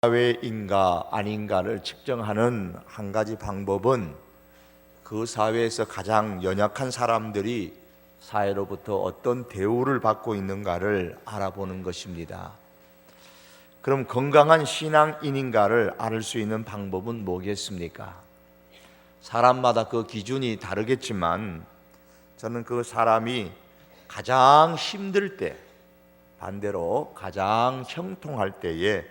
사회인가 아닌가를 측정하는 한 가지 방법은 그 사회에서 가장 연약한 사람들이 사회로부터 어떤 대우를 받고 있는가를 알아보는 것입니다. 그럼 건강한 신앙인인가를 알 수 있는 방법은 뭐겠습니까? 사람마다 그 기준이 다르겠지만 저는 그 사람이 가장 힘들 때, 반대로 가장 형통할 때에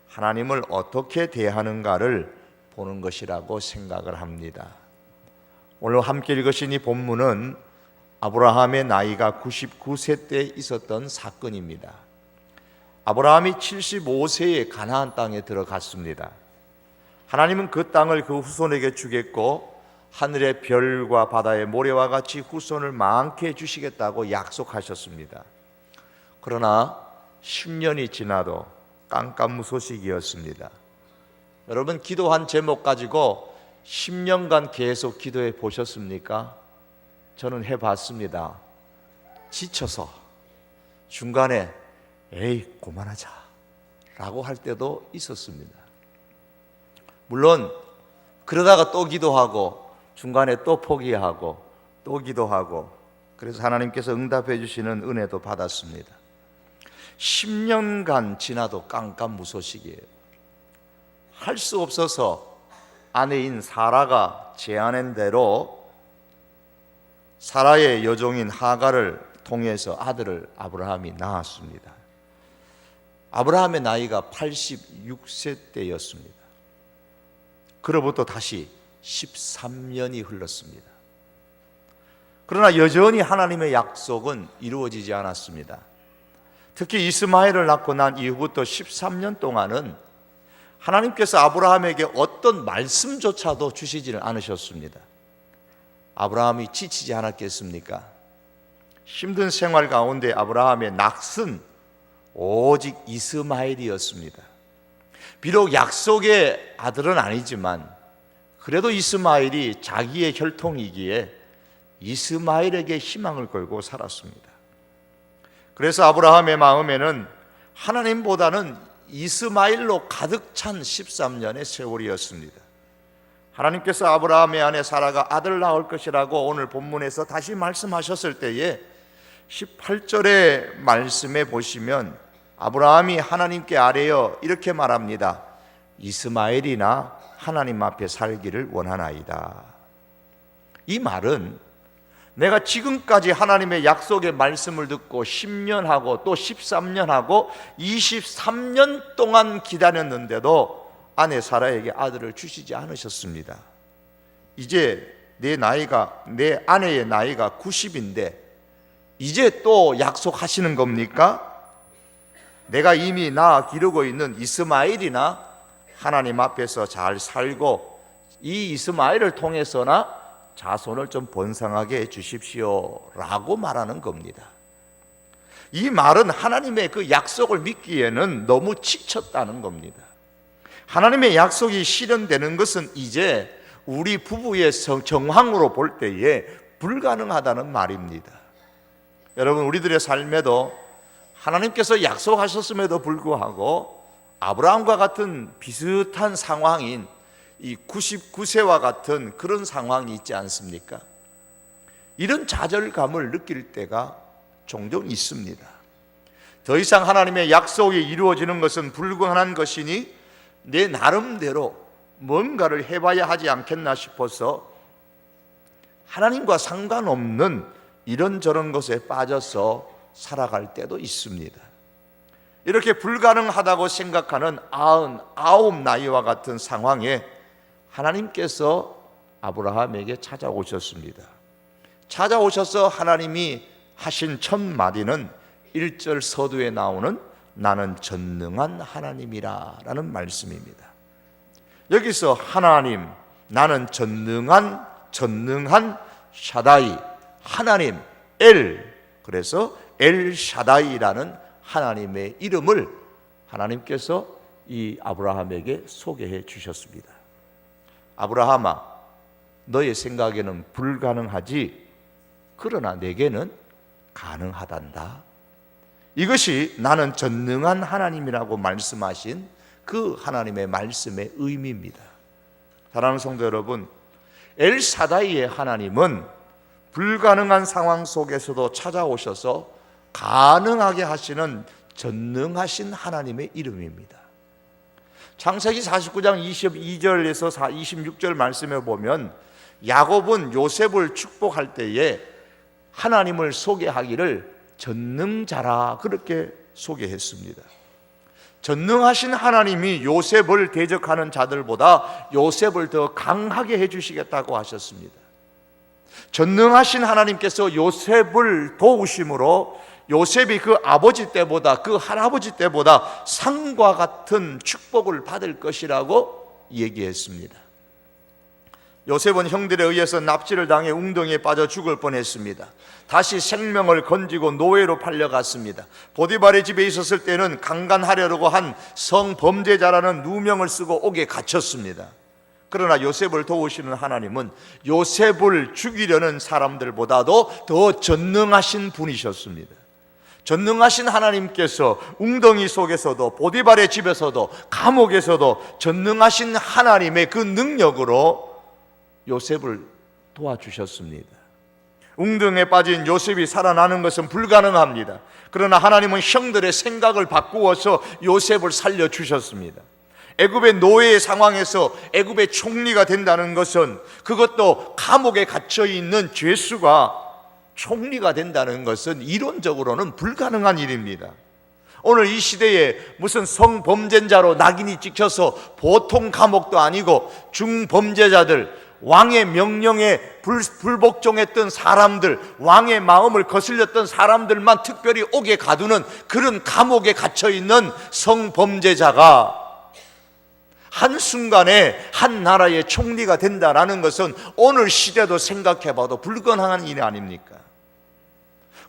하나님을 어떻게 대하는가를 보는 것이라고 생각을 합니다. 오늘 함께 읽으신 이 본문은 아브라함의 나이가 99세 때 있었던 사건입니다. 아브라함이 75세에 가나안 땅에 들어갔습니다. 하나님은 그 땅을 그 후손에게 주겠고 하늘의 별과 바다의 모래와 같이 후손을 많게 주시겠다고 약속하셨습니다. 그러나 10년이 지나도 깜깜무소식이었습니다. 여러분, 기도한 제목 가지고 10년간 계속 기도해 보셨습니까? 저는 해봤습니다. 지쳐서 중간에 에이 그만하자 라고 할 때도 있었습니다. 물론 그러다가 또 기도하고 중간에 또 포기하고 또 기도하고, 그래서 하나님께서 응답해 주시는 은혜도 받았습니다. 10년간 지나도 깜깜무소식이에요. 할 수 없어서 아내인 사라가 제안한 대로 사라의 여종인 하가를 통해서 아들을 아브라함이 낳았습니다. 아브라함의 나이가 86세 때였습니다. 그로부터 다시 13년이 흘렀습니다. 그러나 여전히 하나님의 약속은 이루어지지 않았습니다. 특히 이스마엘을 낳고 난 이후부터 13년 동안은 하나님께서 아브라함에게 어떤 말씀조차도 주시지는 않으셨습니다. 아브라함이 지치지 않았겠습니까? 힘든 생활 가운데 아브라함의 낙은 오직 이스마엘이었습니다. 비록 약속의 아들은 아니지만 그래도 이스마엘이 자기의 혈통이기에 이스마엘에게 희망을 걸고 살았습니다. 그래서 아브라함의 마음에는 하나님보다는 이스마엘로 가득 찬 13년의 세월이었습니다. 하나님께서 아브라함의 아내 사라가 아들 낳을 것이라고 오늘 본문에서 다시 말씀하셨을 때에 18절의 말씀에 보시면 아브라함이 하나님께 아뢰어 이렇게 말합니다. 이스마엘이나 하나님 앞에 살기를 원하나이다. 이 말은 내가 지금까지 하나님의 약속의 말씀을 듣고 10년 하고 또 13년 하고 23년 동안 기다렸는데도 아내 사라에게 아들을 주시지 않으셨습니다. 이제 내 아내의 나이가 90인데 이제 또 약속하시는 겁니까? 내가 이미 낳아 기르고 있는 이스마엘이나 하나님 앞에서 잘 살고 이 이스마엘을 통해서나 자손을 좀 번성하게 해 주십시오 라고 말하는 겁니다. 이 말은 하나님의 그 약속을 믿기에는 너무 지쳤다는 겁니다. 하나님의 약속이 실현되는 것은 이제 우리 부부의 정황으로 볼 때에 불가능하다는 말입니다. 여러분, 우리들의 삶에도 하나님께서 약속하셨음에도 불구하고 아브라함과 같은 비슷한 상황인 이 99세와 같은 그런 상황이 있지 않습니까? 이런 좌절감을 느낄 때가 종종 있습니다. 더 이상 하나님의 약속이 이루어지는 것은 불가능한 것이니 내 나름대로 뭔가를 해봐야 하지 않겠나 싶어서 하나님과 상관없는 이런저런 것에 빠져서 살아갈 때도 있습니다. 이렇게 불가능하다고 생각하는 99 나이와 같은 상황에 하나님께서 아브라함에게 찾아오셨습니다. 찾아오셔서 하나님이 하신 첫 마디는 1절 서두에 나오는 나는 전능한 하나님이라 라는 말씀입니다. 여기서 하나님, 나는 전능한 샤다이, 하나님, 그래서 샤다이라는 하나님의 이름을 하나님께서 이 아브라함에게 소개해 주셨습니다. 아브라함아, 너의 생각에는 불가능하지, 그러나 내게는 가능하단다. 이것이 나는 전능한 하나님이라고 말씀하신 그 하나님의 말씀의 의미입니다. 사랑하는 성도 여러분, 엘사다이의 하나님은 불가능한 상황 속에서도 찾아오셔서 가능하게 하시는 전능하신 하나님의 이름입니다. 창세기 49장 22절에서 26절 말씀에 보면 야곱은 요셉을 축복할 때에 하나님을 소개하기를 전능자라 그렇게 소개했습니다. 전능하신 하나님이 요셉을 대적하는 자들보다 요셉을 더 강하게 해주시겠다고 하셨습니다. 전능하신 하나님께서 요셉을 도우심으로 요셉이 그 아버지 때보다, 그 할아버지 때보다 상과 같은 축복을 받을 것이라고 얘기했습니다. 요셉은 형들에 의해서 납치를 당해 웅덩이에 빠져 죽을 뻔했습니다. 다시 생명을 건지고 노예로 팔려갔습니다. 보디발의 집에 있었을 때는 강간하려고 한 성범죄자라는 누명을 쓰고 옥에 갇혔습니다. 그러나 요셉을 도우시는 하나님은 요셉을 죽이려는 사람들보다도 더 전능하신 분이셨습니다. 전능하신 하나님께서 웅덩이 속에서도, 보디발의 집에서도, 감옥에서도 전능하신 하나님의 그 능력으로 요셉을 도와주셨습니다. 웅덩이에 빠진 요셉이 살아나는 것은 불가능합니다. 그러나 하나님은 형들의 생각을 바꾸어서 요셉을 살려주셨습니다. 애굽의 노예의 상황에서 애굽의 총리가 된다는 것은, 그것도 감옥에 갇혀있는 죄수가 총리가 된다는 것은 이론적으로는 불가능한 일입니다. 오늘 이 시대에 무슨 성범죄자로 낙인이 찍혀서 보통 감옥도 아니고 중범죄자들, 왕의 명령에 불복종했던 사람들, 왕의 마음을 거슬렸던 사람들만 특별히 옥에 가두는 그런 감옥에 갇혀있는 성범죄자가 한순간에 한 나라의 총리가 된다는 것은 오늘 시대도 생각해봐도 불가능한 일이 아닙니까?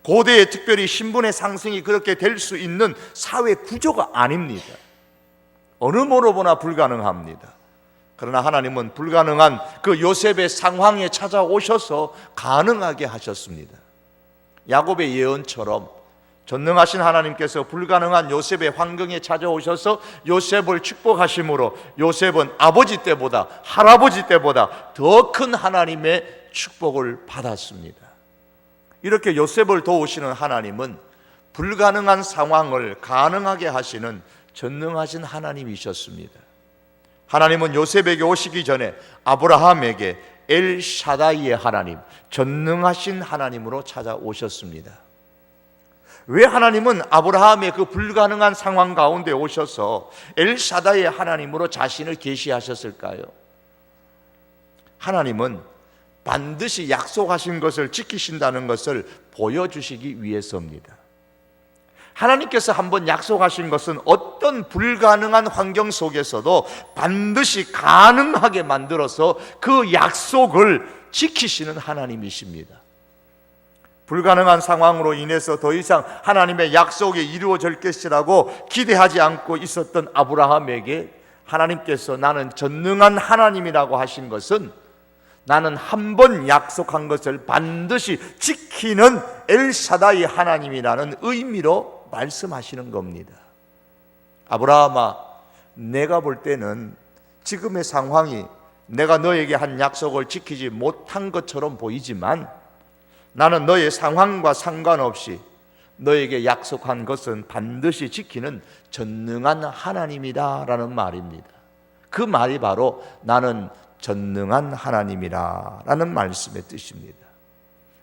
고대에 특별히 신분의 상승이 그렇게 될 수 있는 사회 구조가 아닙니다. 어느 뭐로 보나 불가능합니다. 그러나 하나님은 불가능한 그 요셉의 상황에 찾아오셔서 가능하게 하셨습니다. 야곱의 예언처럼 전능하신 하나님께서 불가능한 요셉의 환경에 찾아오셔서 요셉을 축복하심으로 요셉은 아버지 때보다, 할아버지 때보다 더 큰 하나님의 축복을 받았습니다. 이렇게 요셉을 도우시는 하나님은 불가능한 상황을 가능하게 하시는 전능하신 하나님이셨습니다. 하나님은 요셉에게 오시기 전에 아브라함에게 엘샤다이의 하나님, 전능하신 하나님으로 찾아오셨습니다. 왜 하나님은 아브라함의 그 불가능한 상황 가운데 오셔서 엘샤다이의 하나님으로 자신을 계시하셨을까요? 하나님은 반드시 약속하신 것을 지키신다는 것을 보여주시기 위해서입니다. 하나님께서 한번 약속하신 것은 어떤 불가능한 환경 속에서도 반드시 가능하게 만들어서 그 약속을 지키시는 하나님이십니다. 불가능한 상황으로 인해서 더 이상 하나님의 약속이 이루어질 것이라고 기대하지 않고 있었던 아브라함에게 하나님께서 나는 전능한 하나님이라고 하신 것은 나는 한 번 약속한 것을 반드시 지키는 엘샤다이 하나님이라는 의미로 말씀하시는 겁니다. 아브라함아, 내가 볼 때는 지금의 상황이 내가 너에게 한 약속을 지키지 못한 것처럼 보이지만 나는 너의 상황과 상관없이 너에게 약속한 것은 반드시 지키는 전능한 하나님이다 라는 말입니다. 그 말이 바로 나는 전능한 하나님이라 라는 말씀의 뜻입니다.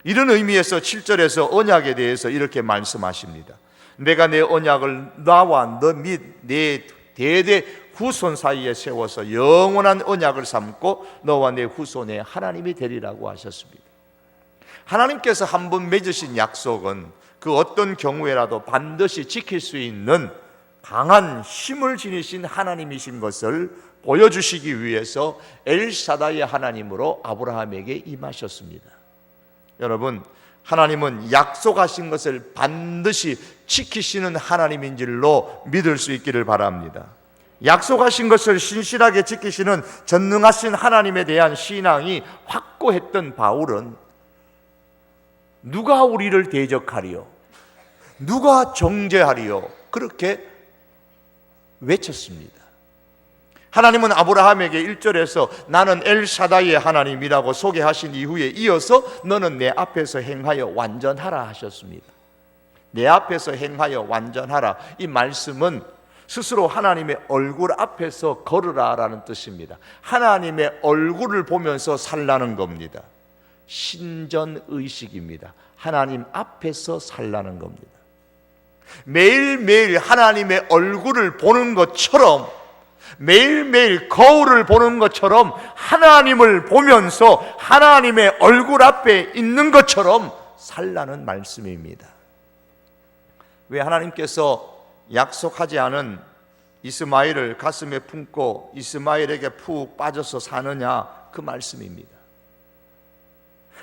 이런 의미에서 7절에서 언약에 대해서 이렇게 말씀하십니다. 내가 내 언약을 나와 너 및 내 대대 후손 사이에 세워서 영원한 언약을 삼고 너와 내 후손의 하나님이 되리라고 하셨습니다. 하나님께서 한 번 맺으신 약속은 그 어떤 경우에라도 반드시 지킬 수 있는 강한 힘을 지니신 하나님이신 것을 보여주시기 위해서 엘샤다의 하나님으로 아브라함에게 임하셨습니다. 여러분, 하나님은 약속하신 것을 반드시 지키시는 하나님인 줄로 믿을 수 있기를 바랍니다. 약속하신 것을 신실하게 지키시는 전능하신 하나님에 대한 신앙이 확고했던 바울은 누가 우리를 대적하리요? 누가 정죄하리요? 그렇게 외쳤습니다. 하나님은 아브라함에게 1절에서 나는 엘샤다이의 하나님이라고 소개하신 이후에 이어서 너는 내 앞에서 행하여 완전하라 하셨습니다. 내 앞에서 행하여 완전하라. 이 말씀은 스스로 하나님의 얼굴 앞에서 걸으라라는 뜻입니다. 하나님의 얼굴을 보면서 살라는 겁니다. 신전의식입니다. 하나님 앞에서 살라는 겁니다. 매일매일 하나님의 얼굴을 보는 것처럼, 매일매일 거울을 보는 것처럼 하나님을 보면서 하나님의 얼굴 앞에 있는 것처럼 살라는 말씀입니다. 왜 하나님께서 약속하지 않은 이스마엘을 가슴에 품고 이스마엘에게 푹 빠져서 사느냐, 그 말씀입니다.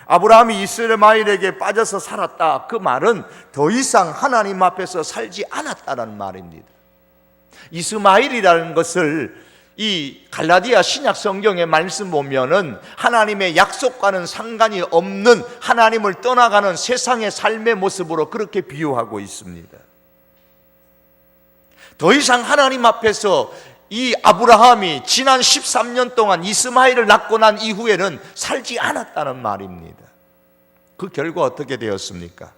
아브라함이 이스마엘에게 빠져서 살았다, 그 말은 더 이상 하나님 앞에서 살지 않았다는 말입니다. 이스마엘이라는 것을 이 갈라디아 신약 성경의 말씀 보면은 하나님의 약속과는 상관이 없는 하나님을 떠나가는 세상의 삶의 모습으로 그렇게 비유하고 있습니다. 더 이상 하나님 앞에서 이 아브라함이 지난 13년 동안 이스마엘을 낳고 난 이후에는 살지 않았다는 말입니다. 그 결과 어떻게 되었습니까?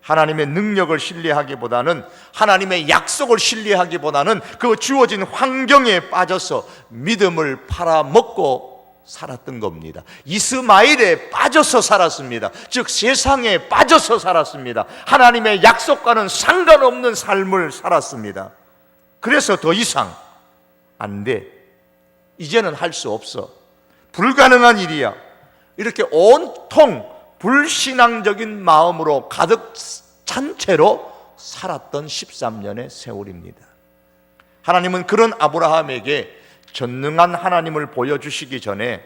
하나님의 능력을 신뢰하기보다는, 하나님의 약속을 신뢰하기보다는 그 주어진 환경에 빠져서 믿음을 팔아먹고 살았던 겁니다. 이스마엘에 빠져서 살았습니다. 즉 세상에 빠져서 살았습니다. 하나님의 약속과는 상관없는 삶을 살았습니다. 그래서 더 이상 안 돼, 이제는 할 수 없어, 불가능한 일이야, 이렇게 온통 불신앙적인 마음으로 가득 찬 채로 살았던 13년의 세월입니다. 하나님은 그런 아브라함에게 전능한 하나님을 보여주시기 전에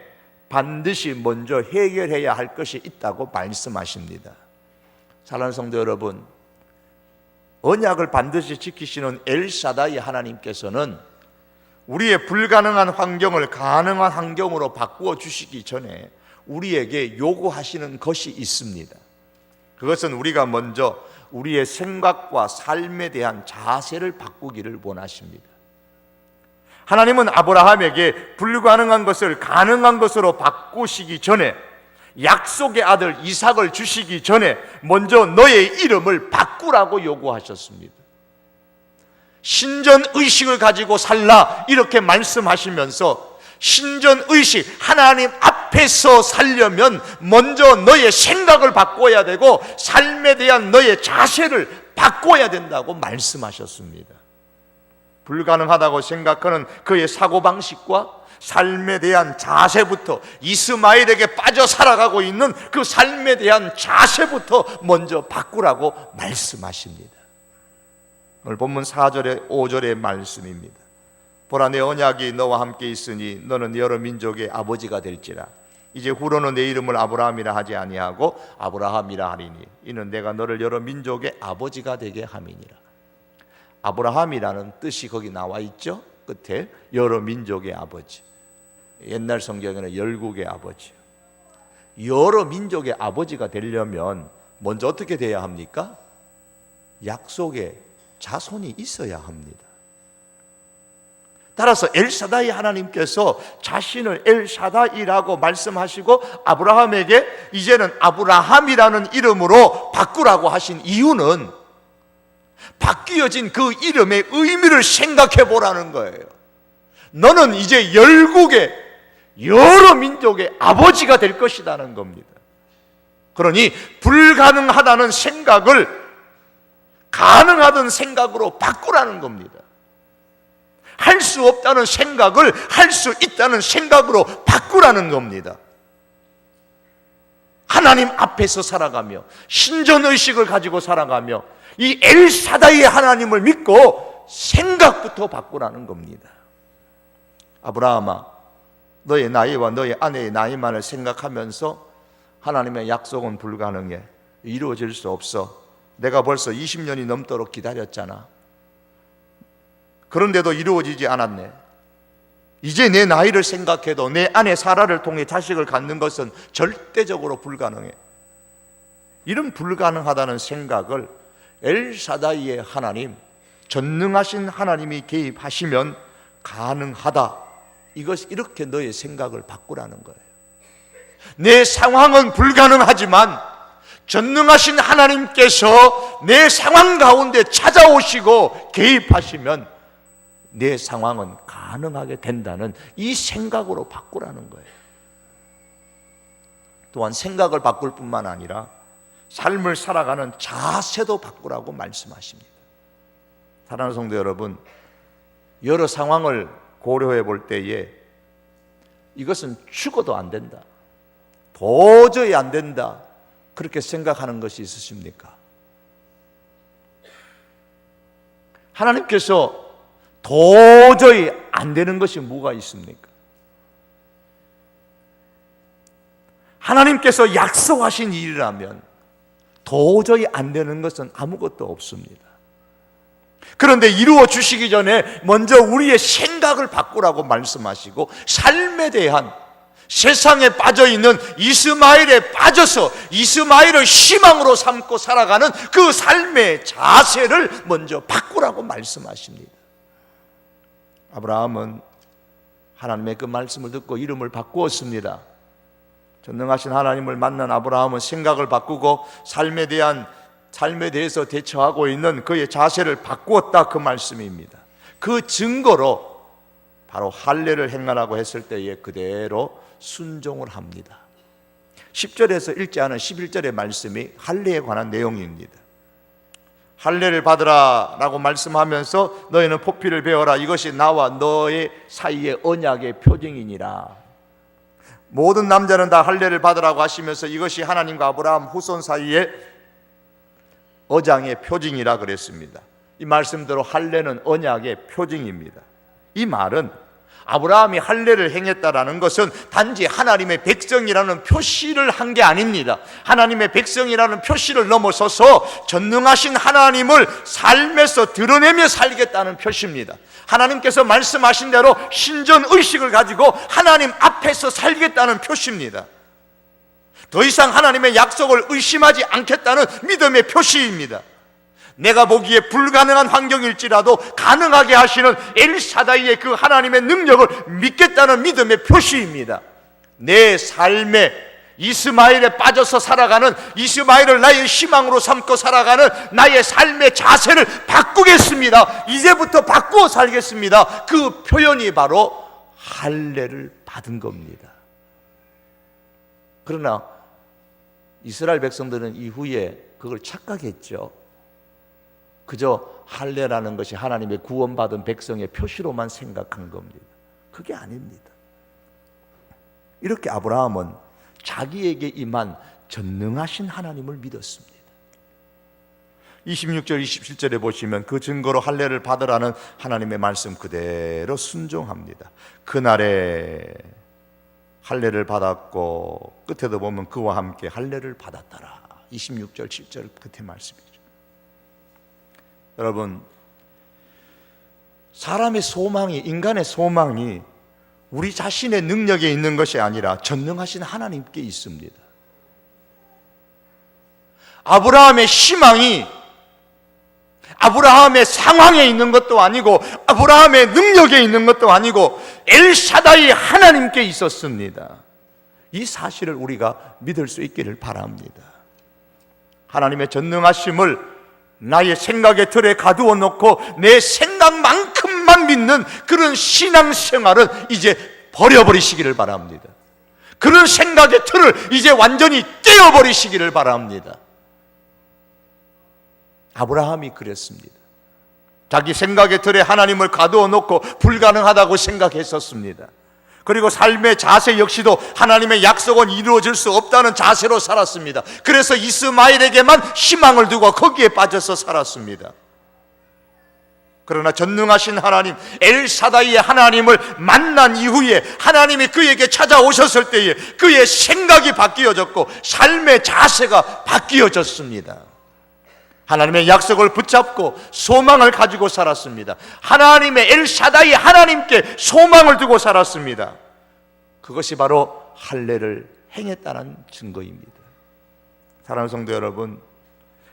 반드시 먼저 해결해야 할 것이 있다고 말씀하십니다. 사랑하는 성도 여러분, 언약을 반드시 지키시는 엘샤다이 하나님께서는 우리의 불가능한 환경을 가능한 환경으로 바꾸어 주시기 전에 우리에게 요구하시는 것이 있습니다. 그것은 우리가 먼저 우리의 생각과 삶에 대한 자세를 바꾸기를 원하십니다. 하나님은 아브라함에게 불가능한 것을 가능한 것으로 바꾸시기 전에, 약속의 아들 이삭을 주시기 전에 먼저 너의 이름을 바꾸라고 요구하셨습니다. 신전의식을 가지고 살라, 이렇게 말씀하시면서 신전의식, 하나님 앞에서 살려면 먼저 너의 생각을 바꿔야 되고 삶에 대한 너의 자세를 바꿔야 된다고 말씀하셨습니다. 불가능하다고 생각하는 그의 사고방식과 삶에 대한 자세부터, 이스마엘에게 빠져 살아가고 있는 그 삶에 대한 자세부터 먼저 바꾸라고 말씀하십니다. 오늘 본문 4절에 5절의 말씀입니다. 보라, 내 언약이 너와 함께 있으니 너는 여러 민족의 아버지가 될지라. 이제 후로는 내 이름을 아브라함이라 하지 아니하고 아브라함이라 하리니 이는 내가 너를 여러 민족의 아버지가 되게 함이니라. 아브라함이라는 뜻이 거기 나와 있죠. 끝에 여러 민족의 아버지. 옛날 성경에는 열국의 아버지. 여러 민족의 아버지가 되려면 먼저 어떻게 돼야 합니까? 약속의 자손이 있어야 합니다. 따라서 엘샤다이 하나님께서 자신을 엘샤다이라고 말씀하시고 아브라함에게 이제는 아브라함이라는 이름으로 바꾸라고 하신 이유는 바뀌어진 그 이름의 의미를 생각해 보라는 거예요. 너는 이제 열국의 여러 민족의 아버지가 될 것이라는 겁니다. 그러니 불가능하다는 생각을 가능하던 생각으로 바꾸라는 겁니다. 할 수 없다는 생각을 할 수 있다는 생각으로 바꾸라는 겁니다. 하나님 앞에서 살아가며 신전의식을 가지고 살아가며 이 엘샤다이의 하나님을 믿고 생각부터 바꾸라는 겁니다. 아브라함아, 너의 나이와 너의 아내의 나이만을 생각하면서 하나님의 약속은 불가능해, 이루어질 수 없어, 내가 벌써 20년이 넘도록 기다렸잖아, 그런데도 이루어지지 않았네, 이제 내 나이를 생각해도 내 아내 사라를 통해 자식을 갖는 것은 절대적으로 불가능해. 이런 불가능하다는 생각을 엘샤다이의 하나님, 전능하신 하나님이 개입하시면 가능하다, 이렇게 너의 생각을 바꾸라는 거예요. 내 상황은 불가능하지만 전능하신 하나님께서 내 상황 가운데 찾아오시고 개입하시면 내 상황은 가능하게 된다는 이 생각으로 바꾸라는 거예요. 또한 생각을 바꿀 뿐만 아니라 삶을 살아가는 자세도 바꾸라고 말씀하십니다. 사랑하는 성도 여러분, 여러 상황을 고려해 볼 때에 이것은 죽어도 안 된다, 도저히 안 된다, 그렇게 생각하는 것이 있으십니까? 하나님께서 도저히 안 되는 것이 뭐가 있습니까? 하나님께서 약속하신 일이라면 도저히 안 되는 것은 아무것도 없습니다. 그런데 이루어 주시기 전에 먼저 우리의 생각을 바꾸라고 말씀하시고, 삶에 대한, 세상에 빠져있는 이스마엘에 빠져서 이스마엘을 희망으로 삼고 살아가는 그 삶의 자세를 먼저 바꾸라고 말씀하십니다. 아브라함은 하나님의 그 말씀을 듣고 이름을 바꾸었습니다. 전능하신 하나님을 만난 아브라함은 생각을 바꾸고 삶에 대해서 대처하고 있는 그의 자세를 바꾸었다, 그 말씀입니다. 그 증거로 바로 할례를 행하라고 했을 때에 그대로 순종을 합니다. 10절에서 읽지 않은 11절의 말씀이 할례에 관한 내용입니다. 할례를 받으라 라고 말씀하면서 너희는 포피를 베어라, 이것이 나와 너의 사이의 언약의 표징이니라. 모든 남자는 다 할례를 받으라고 하시면서 이것이 하나님과 아브라함 후손 사이의 언약의 표징이라 그랬습니다. 이 말씀대로 할례는 언약의 표징입니다. 이 말은 아브라함이 할례를 행했다라는 것은 단지 하나님의 백성이라는 표시를 한 게 아닙니다. 하나님의 백성이라는 표시를 넘어서서 전능하신 하나님을 삶에서 드러내며 살겠다는 표시입니다. 하나님께서 말씀하신 대로 신전의식을 가지고 하나님 앞에서 살겠다는 표시입니다. 더 이상 하나님의 약속을 의심하지 않겠다는 믿음의 표시입니다. 내가 보기에 불가능한 환경일지라도 가능하게 하시는 엘사다이의 그 하나님의 능력을 믿겠다는 믿음의 표시입니다. 내 삶에 이스마엘에 빠져서 살아가는, 이스마엘을 나의 희망으로 삼고 살아가는 나의 삶의 자세를 바꾸겠습니다. 이제부터 바꾸어 살겠습니다. 그 표현이 바로 할례를 받은 겁니다. 그러나 이스라엘 백성들은 이후에 그걸 착각했죠. 그저 할례라는 것이 하나님의 구원받은 백성의 표시로만 생각한 겁니다. 그게 아닙니다. 이렇게 아브라함은 자기에게 임한 전능하신 하나님을 믿었습니다. 26절 27절에 보시면 그 증거로 할례를 받으라는 하나님의 말씀 그대로 순종합니다. 그날에 할례를 받았고, 끝에도 보면 그와 함께 할례를 받았더라. 26절 7절 끝에 말씀이죠. 여러분, 사람의 소망이, 인간의 소망이 우리 자신의 능력에 있는 것이 아니라 전능하신 하나님께 있습니다. 아브라함의 희망이 아브라함의 상황에 있는 것도 아니고 아브라함의 능력에 있는 것도 아니고 엘사다이 하나님께 있었습니다. 이 사실을 우리가 믿을 수 있기를 바랍니다. 하나님의 전능하심을 나의 생각의 틀에 가두어 놓고 내 생각만큼만 믿는 그런 신앙생활은 이제 버려버리시기를 바랍니다. 그런 생각의 틀을 이제 완전히 깨어버리시기를 바랍니다. 아브라함이 그랬습니다. 자기 생각의 틀에 하나님을 가두어 놓고 불가능하다고 생각했었습니다. 그리고 삶의 자세 역시도 하나님의 약속은 이루어질 수 없다는 자세로 살았습니다. 그래서 이스마엘에게만 희망을 두고 거기에 빠져서 살았습니다. 그러나 전능하신 하나님 엘사다이의 하나님을 만난 이후에 하나님이 그에게 찾아오셨을 때에 그의 생각이 바뀌어졌고 삶의 자세가 바뀌어졌습니다. 하나님의 약속을 붙잡고 소망을 가지고 살았습니다. 하나님의 엘사다이 하나님께 소망을 두고 살았습니다. 그것이 바로 할례를 행했다는 증거입니다. 사랑하는 성도 여러분,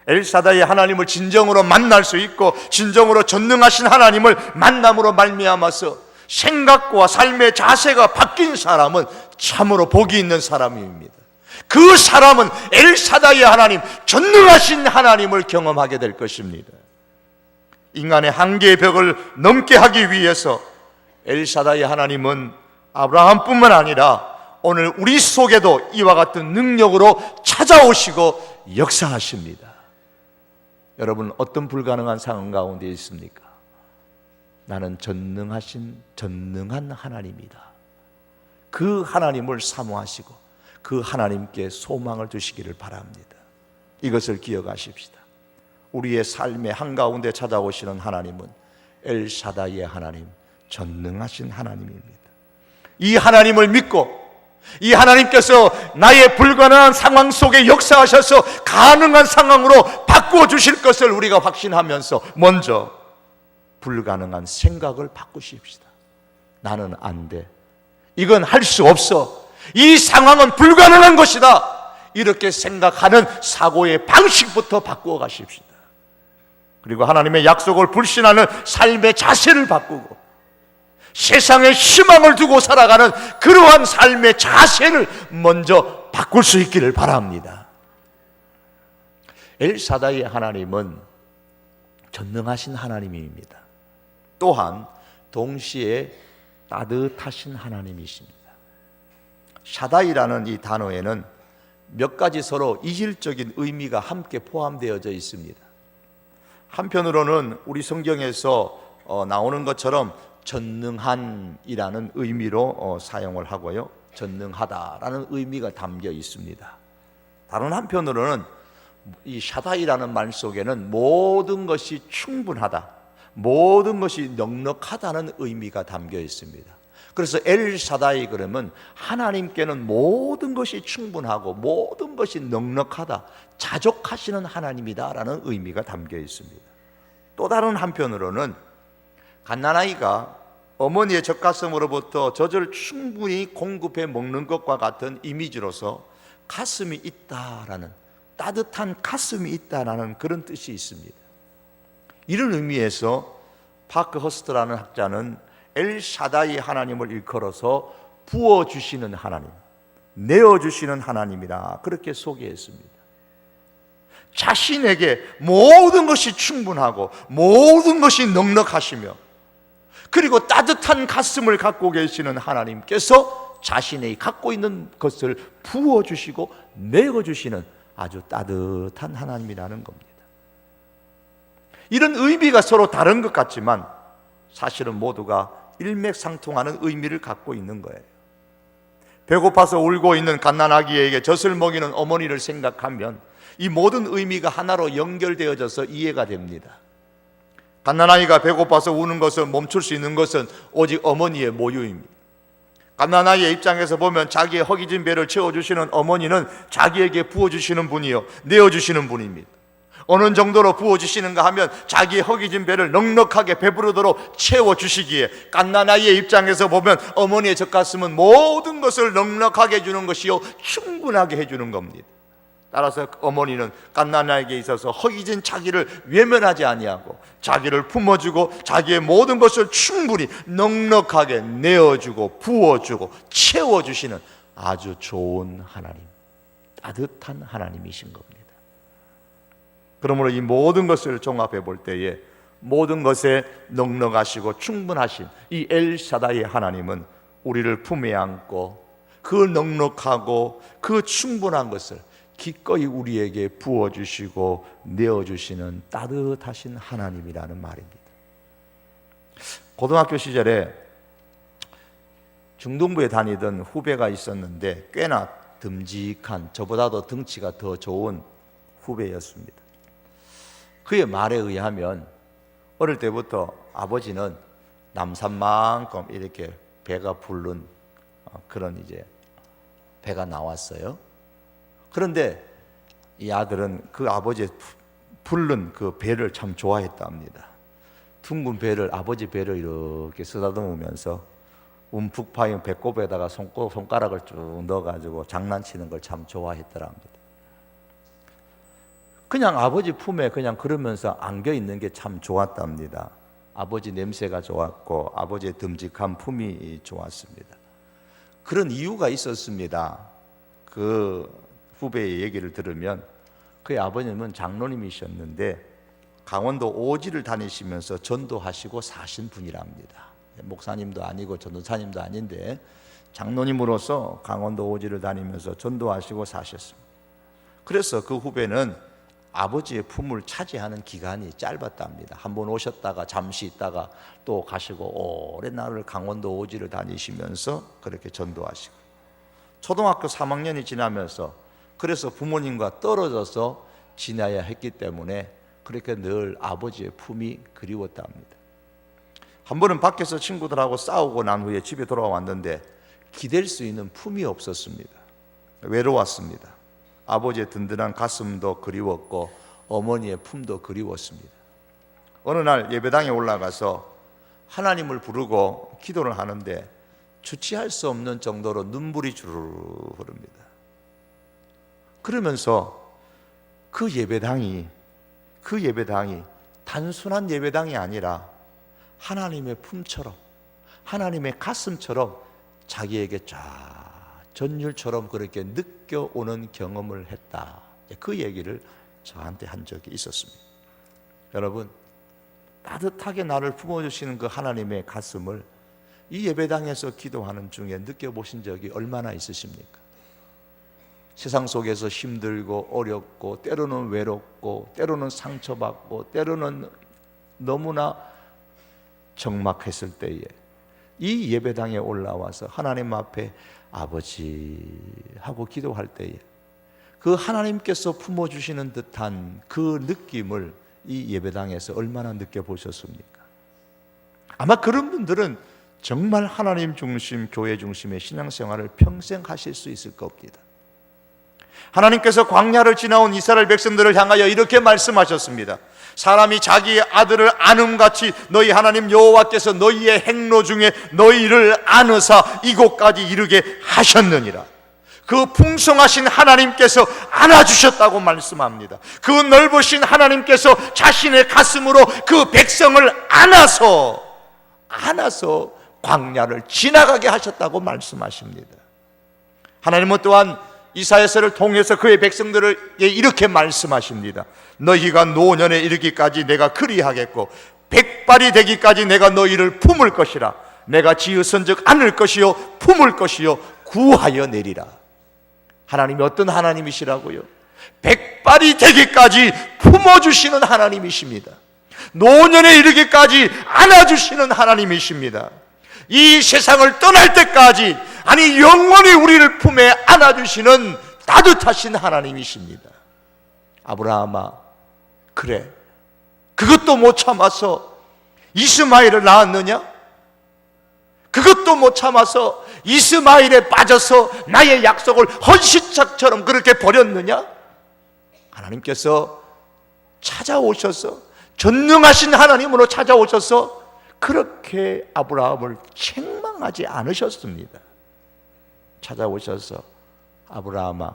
엘사다이 하나님을 진정으로 만날 수 있고 진정으로 전능하신 하나님을 만남으로 말미암아서 생각과 삶의 자세가 바뀐 사람은 참으로 복이 있는 사람입니다. 그 사람은 엘사다의 하나님, 전능하신 하나님을 경험하게 될 것입니다. 인간의 한계의 벽을 넘게 하기 위해서 엘사다의 하나님은 아브라함뿐만 아니라 오늘 우리 속에도 이와 같은 능력으로 찾아오시고 역사하십니다. 여러분, 어떤 불가능한 상황 가운데 있습니까? 나는 전능한 하나님이다. 그 하나님을 사모하시고 그 하나님께 소망을 두시기를 바랍니다. 이것을 기억하십시다. 우리의 삶의 한가운데 찾아오시는 하나님은 엘사다의 하나님, 전능하신 하나님입니다. 이 하나님을 믿고 이 하나님께서 나의 불가능한 상황 속에 역사하셔서 가능한 상황으로 바꾸어 주실 것을 우리가 확신하면서 먼저 불가능한 생각을 바꾸십시다. 나는 안 돼. 이건 할 수 없어. 이 상황은 불가능한 것이다. 이렇게 생각하는 사고의 방식부터 바꾸어 가십시다. 그리고 하나님의 약속을 불신하는 삶의 자세를 바꾸고 세상에 희망을 두고 살아가는 그러한 삶의 자세를 먼저 바꿀 수 있기를 바랍니다. 엘사다의 하나님은 전능하신 하나님입니다. 또한 동시에 따뜻하신 하나님이십니다. 샤다이라는 이 단어에는 몇 가지 서로 이질적인 의미가 함께 포함되어져 있습니다. 한편으로는 우리 성경에서 나오는 것처럼 전능한이라는 의미로 사용을 하고요, 전능하다라는 의미가 담겨 있습니다. 다른 한편으로는 이 샤다이라는 말 속에는 모든 것이 충분하다, 모든 것이 넉넉하다는 의미가 담겨 있습니다. 그래서 엘사다이 그러면 하나님께는 모든 것이 충분하고 모든 것이 넉넉하다, 자족하시는 하나님이다라는 의미가 담겨 있습니다. 또 다른 한편으로는 갓난아이가 어머니의 젖가슴으로부터 젖을 충분히 공급해 먹는 것과 같은 이미지로서 가슴이 있다라는, 따뜻한 가슴이 있다라는 그런 뜻이 있습니다. 이런 의미에서 파크 허스트라는 학자는 엘샤다이 하나님을 일컬어서 부어주시는 하나님, 내어주시는 하나님이라 그렇게 소개했습니다. 자신에게 모든 것이 충분하고 모든 것이 넉넉하시며 그리고 따뜻한 가슴을 갖고 계시는 하나님께서 자신이 갖고 있는 것을 부어주시고 내어주시는 아주 따뜻한 하나님이라는 겁니다. 이런 의미가 서로 다른 것 같지만 사실은 모두가 일맥상통하는 의미를 갖고 있는 거예요. 배고파서 울고 있는 갓난아기에게 젖을 먹이는 어머니를 생각하면 이 모든 의미가 하나로 연결되어져서 이해가 됩니다. 갓난아이가 배고파서 우는 것을 멈출 수 있는 것은 오직 어머니의 모유입니다. 갓난아이의 입장에서 보면 자기의 허기진 배를 채워주시는 어머니는 자기에게 부어주시는 분이요, 내어주시는 분입니다. 어느 정도로 부어주시는가 하면 자기의 허기진 배를 넉넉하게 배부르도록 채워주시기에 갓난아이의 입장에서 보면 어머니의 젖가슴은 모든 것을 넉넉하게 해주는 것이요, 충분하게 해주는 겁니다. 따라서 어머니는 갓난아이에게 있어서 허기진 자기를 외면하지 아니하고 자기를 품어주고 자기의 모든 것을 충분히 넉넉하게 내어주고 부어주고 채워주시는 아주 좋은 하나님, 따뜻한 하나님이신 겁니다. 그러므로 이 모든 것을 종합해 볼 때에 모든 것에 넉넉하시고 충분하신 이 엘샤다이 하나님은 우리를 품에 안고 그 넉넉하고 그 충분한 것을 기꺼이 우리에게 부어주시고 내어주시는 따뜻하신 하나님이라는 말입니다. 고등학교 시절에 중등부에 다니던 후배가 있었는데 꽤나 듬직한, 저보다도 덩치가 더 좋은 후배였습니다. 그의 말에 의하면 어릴 때부터 아버지는 남산만큼 이렇게 배가 부른 그런 이제 배가 나왔어요. 그런데 이 아들은 그 아버지의 부른 그 배를 참 좋아했답니다. 둥근 배를, 아버지 배를 이렇게 쓰다듬으면서 움푹 파인 배꼽에다가 손가락을 쭉 넣어가지고 장난치는 걸 참 좋아했더랍니다. 그냥 아버지 품에 그냥 그러면서 안겨 있는 게 참 좋았답니다. 아버지 냄새가 좋았고 아버지의 듬직한 품이 좋았습니다. 그런 이유가 있었습니다. 그 후배의 얘기를 들으면 그의 아버님은 장로님이셨는데 강원도 오지를 다니시면서 전도하시고 사신 분이랍니다. 목사님도 아니고 전도사님도 아닌데 장로님으로서 강원도 오지를 다니면서 전도하시고 사셨습니다. 그래서 그 후배는 아버지의 품을 차지하는 기간이 짧았답니다. 한번 오셨다가 잠시 있다가 또 가시고 오랜 날을 강원도 오지를 다니시면서 그렇게 전도하시고 초등학교 3학년이 지나면서 그래서 부모님과 떨어져서 지내야 했기 때문에 그렇게 늘 아버지의 품이 그리웠답니다. 한 번은 밖에서 친구들하고 싸우고 난 후에 집에 돌아왔는데 기댈 수 있는 품이 없었습니다. 외로웠습니다. 아버지의 든든한 가슴도 그리웠고 어머니의 품도 그리웠습니다. 어느 날 예배당에 올라가서 하나님을 부르고 기도를 하는데 주체할 수 없는 정도로 눈물이 주르르 흐릅니다. 그러면서 그 예배당이 단순한 예배당이 아니라 하나님의 품처럼 하나님의 가슴처럼 자기에게 쫙 전율처럼 그렇게 느껴오는 경험을 했다. 그 얘기를 저한테 한 적이 있었습니다. 여러분, 따뜻하게 나를 품어주시는 그 하나님의 가슴을 이 예배당에서 기도하는 중에 느껴보신 적이 얼마나 있으십니까? 세상 속에서 힘들고 어렵고 때로는 외롭고 때로는 상처받고 때로는 너무나 적막했을 때에 이 예배당에 올라와서 하나님 앞에 아버지 하고 기도할 때에 그 하나님께서 품어주시는 듯한 그 느낌을 이 예배당에서 얼마나 느껴보셨습니까? 아마 그런 분들은 정말 하나님 중심, 교회 중심의 신앙생활을 평생 하실 수 있을 겁니다. 하나님께서 광야를 지나온 이스라엘 백성들을 향하여 이렇게 말씀하셨습니다. 사람이 자기의 아들을 안음같이 너희 하나님 여호와께서 너희의 행로 중에 너희를 안으사 이곳까지 이르게 하셨느니라. 그 풍성하신 하나님께서 안아주셨다고 말씀합니다. 그 넓으신 하나님께서 자신의 가슴으로 그 백성을 안아서 광야를 지나가게 하셨다고 말씀하십니다. 하나님은 또한 이사야서를 통해서 그의 백성들에게 이렇게 말씀하십니다. 너희가 노년에 이르기까지 내가 그리하겠고 백발이 되기까지 내가 너희를 품을 것이라. 내가 지으선즉 안을 것이요 품을 것이요 구하여 내리라. 하나님이 어떤 하나님이시라고요? 백발이 되기까지 품어주시는 하나님이십니다. 노년에 이르기까지 안아주시는 하나님이십니다. 이 세상을 떠날 때까지, 아니 영원히 우리를 품에 안아주시는 따뜻하신 하나님이십니다. 아브라함아, 그래, 그것도 못 참아서 이스마엘을 낳았느냐? 그것도 못 참아서 이스마엘에 빠져서 나의 약속을 헌신짝처럼 그렇게 버렸느냐? 하나님께서 찾아오셔서, 전능하신 하나님으로 찾아오셔서 그렇게 아브라함을 책망하지 않으셨습니다. 찾아오셔서 아브라함아,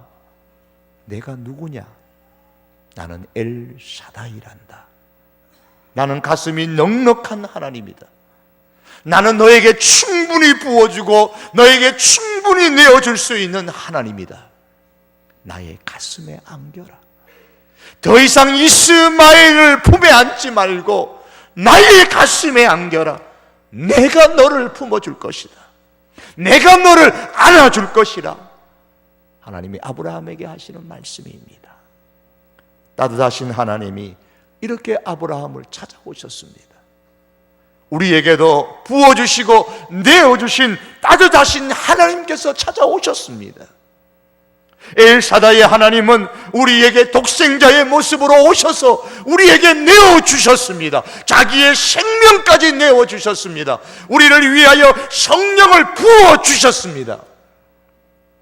내가 누구냐? 나는 엘샤다이란다. 나는 가슴이 넉넉한 하나님이다. 나는 너에게 충분히 부어주고 너에게 충분히 내어줄 수 있는 하나님이다. 나의 가슴에 안겨라. 더 이상 이스마엘을 품에 안지 말고 나의 가슴에 안겨라. 내가 너를 품어줄 것이다. 내가 너를 안아줄 것이라. 하나님이 아브라함에게 하시는 말씀입니다. 따뜻하신 하나님이 이렇게 아브라함을 찾아오셨습니다. 우리에게도 부어주시고 내어주신 따뜻하신 하나님께서 찾아오셨습니다. 엘사다의 하나님은 우리에게 독생자의 모습으로 오셔서 우리에게 내어주셨습니다. 자기의 생명까지 내어주셨습니다. 우리를 위하여 성령을 부어주셨습니다.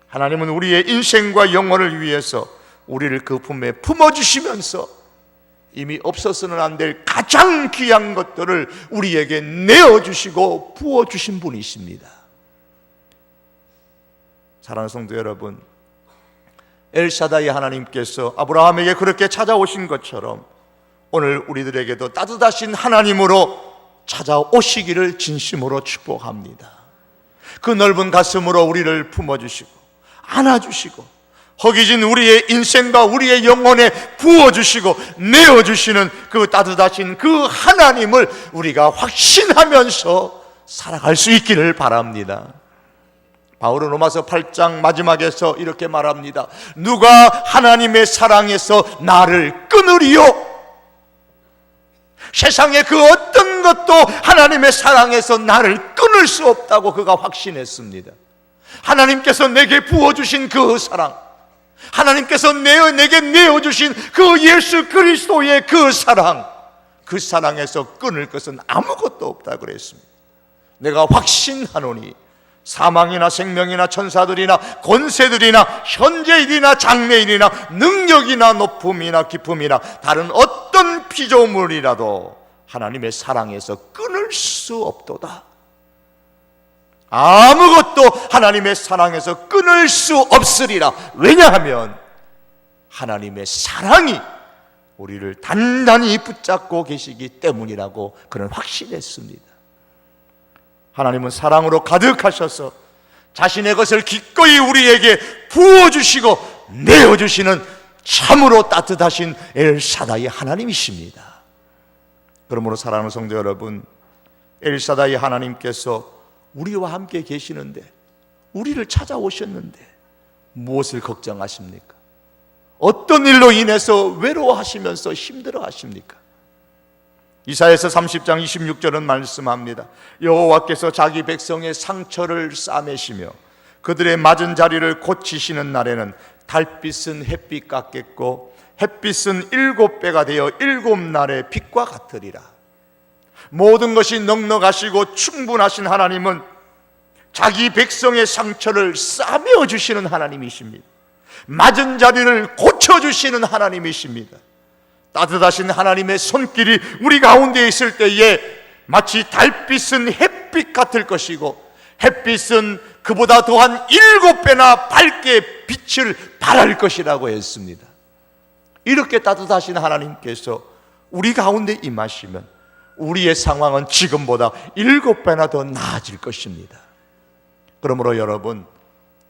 하나님은 우리의 인생과 영혼을 위해서 우리를 그 품에 품어주시면서 이미 없어서는 안 될 가장 귀한 것들을 우리에게 내어주시고 부어주신 분이십니다. 사랑하는 성도 여러분, 엘샤다이 하나님께서 아브라함에게 그렇게 찾아오신 것처럼 오늘 우리들에게도 따뜻하신 하나님으로 찾아오시기를 진심으로 축복합니다. 그 넓은 가슴으로 우리를 품어주시고 안아주시고 허기진 우리의 인생과 우리의 영혼에 부어주시고 내어주시는 그 따뜻하신 그 하나님을 우리가 확신하면서 살아갈 수 있기를 바랍니다. 바울은 로마서 8장 마지막에서 이렇게 말합니다. 누가 하나님의 사랑에서 나를 끊으리요? 세상의 그 어떤 것도 하나님의 사랑에서 나를 끊을 수 없다고 그가 확신했습니다. 하나님께서 내게 부어주신 그 사랑, 하나님께서 내게 내어주신 그 예수 그리스도의 그 사랑, 그 사랑에서 끊을 것은 아무것도 없다고 그랬습니다. 내가 확신하노니 사망이나 생명이나 천사들이나 권세들이나 현재일이나 장래일이나 능력이나 높음이나 깊음이나 다른 어떤 피조물이라도 하나님의 사랑에서 끊을 수 없도다. 아무것도 하나님의 사랑에서 끊을 수 없으리라. 왜냐하면 하나님의 사랑이 우리를 단단히 붙잡고 계시기 때문이라고 그는 확신했습니다. 하나님은 사랑으로 가득하셔서 자신의 것을 기꺼이 우리에게 부어주시고 내어주시는 참으로 따뜻하신 엘사다이 하나님이십니다. 그러므로 사랑하는 성도 여러분, 엘사다이 하나님께서 우리와 함께 계시는데, 우리를 찾아오셨는데 무엇을 걱정하십니까? 어떤 일로 인해서 외로워하시면서 힘들어하십니까? 이사야서 30장 26절은 말씀합니다. 여호와께서 자기 백성의 상처를 싸매시며 그들의 맞은 자리를 고치시는 날에는 달빛은 햇빛 같겠고 햇빛은 7배가 되어 7날의 빛과 같으리라. 모든 것이 넉넉하시고 충분하신 하나님은 자기 백성의 상처를 싸매어 주시는 하나님이십니다. 맞은 자리를 고쳐주시는 하나님이십니다. 따뜻하신 하나님의 손길이 우리 가운데 있을 때에 마치 달빛은 햇빛 같을 것이고 햇빛은 그보다 더한 7배나 밝게 빛을 발할 것이라고 했습니다. 이렇게 따뜻하신 하나님께서 우리 가운데 임하시면 우리의 상황은 지금보다 7배나 더 나아질 것입니다. 그러므로 여러분,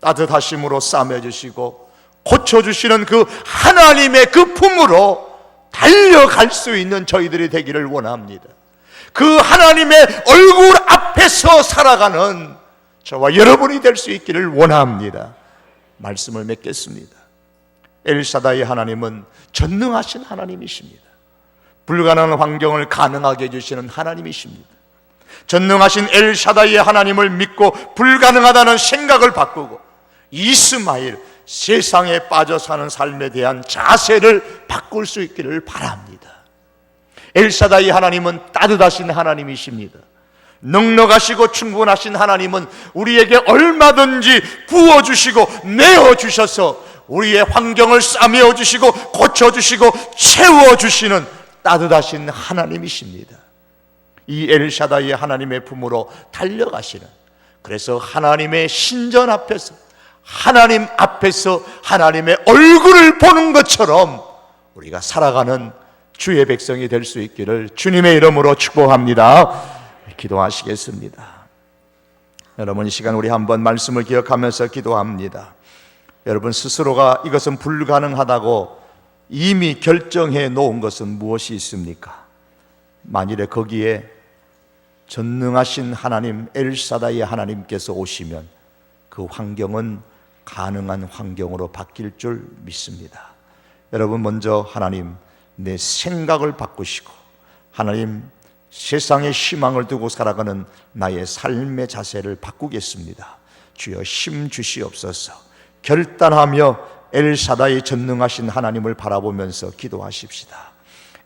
따뜻하심으로 싸매주시고 고쳐주시는 그 하나님의 그 품으로 달려갈 수 있는 저희들이 되기를 원합니다. 그 하나님의 얼굴 앞에서 살아가는 저와 여러분이 될 수 있기를 원합니다. 말씀을 맺겠습니다. 엘사다이 하나님은 전능하신 하나님이십니다. 불가능한 환경을 가능하게 해주시는 하나님이십니다. 전능하신 엘사다이의 하나님을 믿고 불가능하다는 생각을 바꾸고 이스마엘, 세상에 빠져 사는 삶에 대한 자세를 바꿀 수 있기를 바랍니다. 엘사다이 하나님은 따뜻하신 하나님이십니다. 넉넉하시고 충분하신 하나님은 우리에게 얼마든지 부어주시고 내어주셔서 우리의 환경을 싸매어 주시고 고쳐주시고 채워주시는 따뜻하신 하나님이십니다. 이 엘샤다이 하나님의 품으로 달려가시는, 그래서 하나님의 신전 앞에서 하나님 앞에서 하나님의 얼굴을 보는 것처럼 우리가 살아가는 주의 백성이 될 수 있기를 주님의 이름으로 축복합니다. 기도하시겠습니다. 여러분, 이 시간 우리 한번 말씀을 기억하면서 기도합니다. 여러분 스스로가 이것은 불가능하다고 이미 결정해 놓은 것은 무엇이 있습니까? 만일에 거기에 전능하신 하나님 엘사다이 하나님께서 오시면 그 환경은 가능한 환경으로 바뀔 줄 믿습니다. 여러분, 먼저 하나님, 내 생각을 바꾸시고 하나님, 세상에 희망을 두고 살아가는 나의 삶의 자세를 바꾸겠습니다. 주여 힘 주시옵소서. 결단하며 엘사다이 전능하신 하나님을 바라보면서 기도하십시다.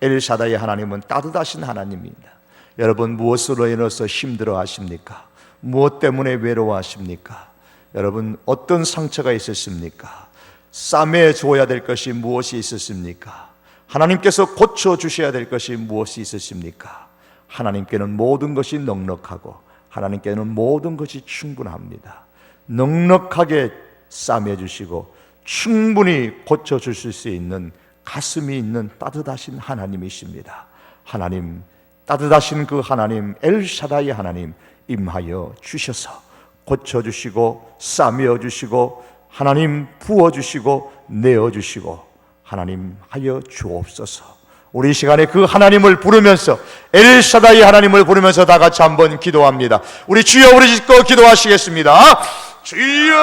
엘사다이 하나님은 따뜻하신 하나님입니다. 여러분, 무엇으로 인해서 힘들어 하십니까? 무엇 때문에 외로워하십니까? 여러분, 어떤 상처가 있었습니까? 싸매 줘야 될 것이 무엇이 있었습니까? 하나님께서 고쳐 주셔야 될 것이 무엇이 있었습니까? 하나님께는 모든 것이 넉넉하고 하나님께는 모든 것이 충분합니다. 넉넉하게 싸매 주시고 충분히 고쳐 주실 수 있는 가슴이 있는 따뜻하신 하나님이십니다. 하나님, 따뜻하신 그 하나님 엘샤다이 하나님 임하여 주셔서 고쳐주시고 싸매어주시고 하나님 부어주시고 내어주시고 하나님 하여 주옵소서. 우리 이 시간에 그 하나님을 부르면서 엘샤다이 하나님을 부르면서 다 같이 한번 기도합니다. 우리 주여 부르짖고 기도하시겠습니다. 주여